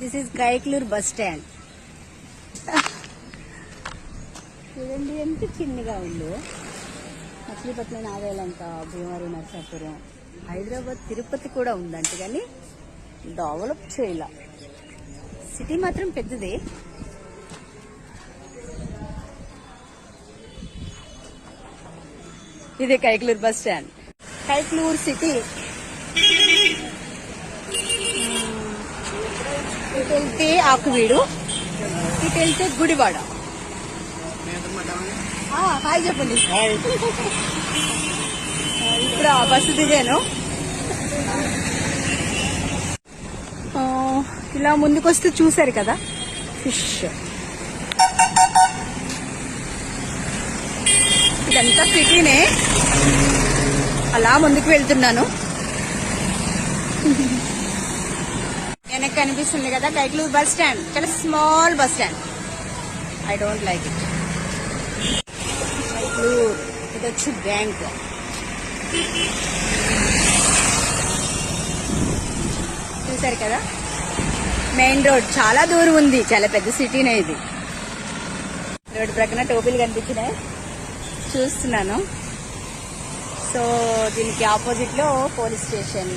This is Kaikalur bus stand. చూడండి ఎంత చిన్నగా ఉందో. మచిలీపట్నం, నాగాలంక, భీమవరం, నర్సాపురం, హైదరాబాద్, తిరుపతి కూడా ఉందంట కానీ డెవలప్ చేయాల. సిటీ మాత్రం పెద్దదే. ఇదే కైక్లూర్ బస్ స్టాండ్. కైక్లూర్ సిటీ. ఇటు వెళ్తే ఆకువీడు, ఇటు వెళ్తే గుడివాడ. హాయ్ చెప్పండి. ఇప్పుడు ఆ బస్సు దిగాను. ఇలా ముందుకు వస్తే చూసారు కదా ఫిష్. ఇదంతా సిటీనే. అలా ముందుకు వెళ్తున్నాను. వెనక్కి కనిపిస్తుంది కదా కైక్లూర్ బస్ స్టాండ్. చాలా small bus stand. I don't like it. Kaikalur ఇది వచ్చి బ్యాంక్. చూసారు కదా మెయిన్ రోడ్. చాలా దూరం ఉంది. చాలా పెద్ద సిటీనే ఇది. రోడ్డు ప్రక్కన టోపీలు కనిపించినాయి, చూస్తున్నాను. సో దీనికి ఆపోజిట్ లో పోలీస్ స్టేషన్.